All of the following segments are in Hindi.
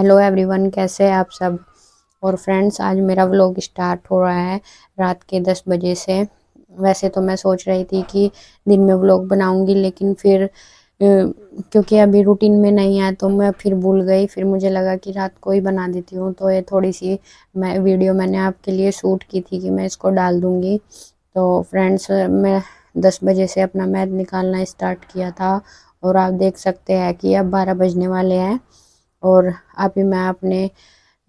हेलो एवरीवन, कैसे हैं आप सब। और फ्रेंड्स, आज मेरा व्लॉग स्टार्ट हो रहा है रात के 10 बजे से। वैसे तो मैं सोच रही थी कि दिन में व्लॉग बनाऊंगी, लेकिन फिर क्योंकि अभी रूटीन में नहीं है तो मैं फिर भूल गई। फिर मुझे लगा कि रात को ही बना देती हूँ, तो ये थोड़ी सी मैं वीडियो मैंने आपके लिए शूट की थी कि मैं इसको डाल दूँगी। तो फ्रेंड्स, मैं 10 बजे से अपना मैथ निकालना स्टार्ट किया था और आप देख सकते हैं कि अब 12 बजने वाले हैं। और अभी मैं अपने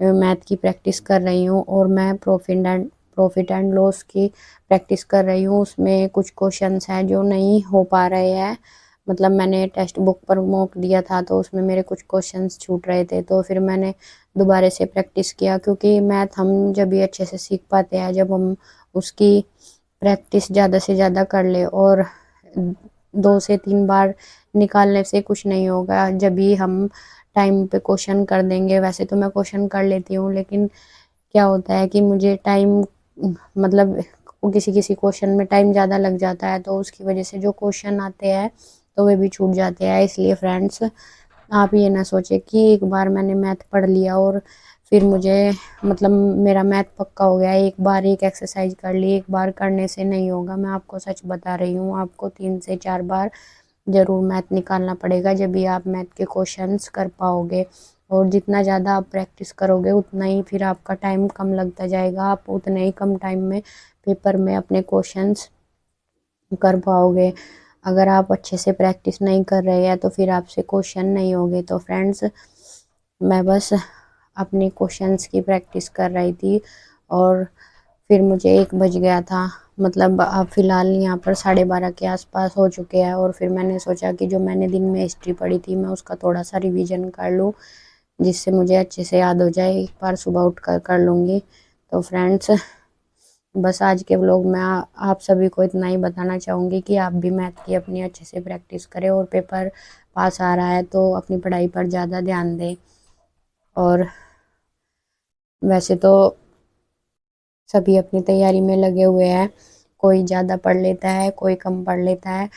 मैथ की प्रैक्टिस कर रही हूँ और मैं प्रॉफिट एंड लॉस की प्रैक्टिस कर रही हूँ। उसमें कुछ क्वेश्चंस हैं जो नहीं हो पा रहे हैं। मतलब मैंने टेक्स्ट बुक पर मॉक दिया था तो उसमें मेरे कुछ क्वेश्चंस छूट रहे थे, तो फिर मैंने दोबारा से प्रैक्टिस किया, क्योंकि मैथ हम जब भी अच्छे से सीख पाते हैं जब हम उसकी प्रैक्टिस ज़्यादा से ज़्यादा कर ले। और 2 से 3 बार निकालने से कुछ नहीं होगा, जब भी हम टाइम पे क्वेश्चन कर देंगे। वैसे तो मैं क्वेश्चन कर लेती हूँ, लेकिन क्या होता है कि मुझे टाइम मतलब किसी किसी क्वेश्चन में टाइम ज़्यादा लग जाता है, तो उसकी वजह से जो क्वेश्चन आते हैं तो वे भी छूट जाते हैं। इसलिए फ्रेंड्स, आप ये ना सोचे कि एक बार मैंने मैथ पढ़ लिया और फिर मुझे मतलब मेरा मैथ पक्का हो गया। एक बार एक एक्सरसाइज कर ली, एक बार करने से नहीं होगा। मैं आपको सच बता रही हूँ, आपको 3 से 4 बार ज़रूर मैथ निकालना पड़ेगा, जब भी आप मैथ के क्वेश्चंस कर पाओगे। और जितना ज़्यादा आप प्रैक्टिस करोगे उतना ही फिर आपका टाइम कम लगता जाएगा, आप उतने ही कम टाइम में पेपर में अपने क्वेश्चंस कर पाओगे। अगर आप अच्छे से प्रैक्टिस नहीं कर रहे हैं तो फिर आपसे क्वेश्चन नहीं होंगे। तो फ्रेंड्स, मैं बस अपने क्वेश्चंस की प्रैक्टिस कर रही थी और फिर मुझे 1 बज गया था। मतलब अब फ़िलहाल यहाँ पर 12:30 के आसपास हो चुके हैं, और फिर मैंने सोचा कि जो मैंने दिन में हिस्ट्री पढ़ी थी मैं उसका थोड़ा सा रिवीजन कर लूँ, जिससे मुझे अच्छे से याद हो जाए। एक बार सुबह उठ कर कर लूँगी। तो फ्रेंड्स, बस आज के व्लॉग में आप सभी को इतना ही बताना चाहूँगी कि आप भी मैथ की अपनी अच्छे से प्रैक्टिस करें, और पेपर पास आ रहा है तो अपनी पढ़ाई पर ज़्यादा ध्यान दें। और वैसे तो सभी अपनी तैयारी में लगे हुए हैं, कोई ज़्यादा पढ़ लेता है, कोई कम पढ़ लेता है,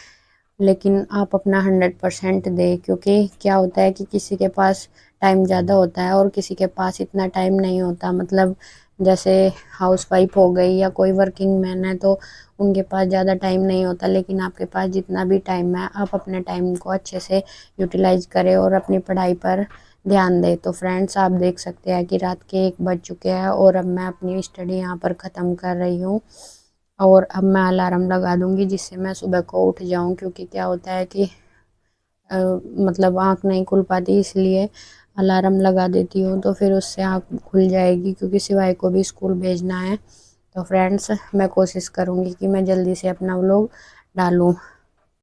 लेकिन आप अपना 100% दें। क्योंकि क्या होता है कि किसी के पास टाइम ज़्यादा होता है और किसी के पास इतना टाइम नहीं होता। मतलब जैसे हाउस वाइफ हो गई या कोई वर्किंग मैन है तो उनके पास ज़्यादा टाइम नहीं होता, लेकिन आपके पास जितना भी टाइम है आप अपने टाइम को अच्छे से यूटिलाइज करें और अपनी पढ़ाई पर ध्यान दें। तो फ्रेंड्स, आप देख सकते हैं कि रात के 1 बज चुके हैं और अब मैं अपनी स्टडी यहाँ पर ख़त्म कर रही हूँ। और अब मैं अलार्म लगा दूँगी जिससे मैं सुबह को उठ जाऊँ, क्योंकि क्या होता है कि मतलब आँख नहीं खुल पाती, इसलिए अलार्म लगा देती हूँ तो फिर उससे आँख खुल जाएगी, क्योंकि सिवाय को भी स्कूल भेजना है। तो फ्रेंड्स, मैं कोशिश करूँगी कि मैं जल्दी से अपना व्लॉग डालूँ।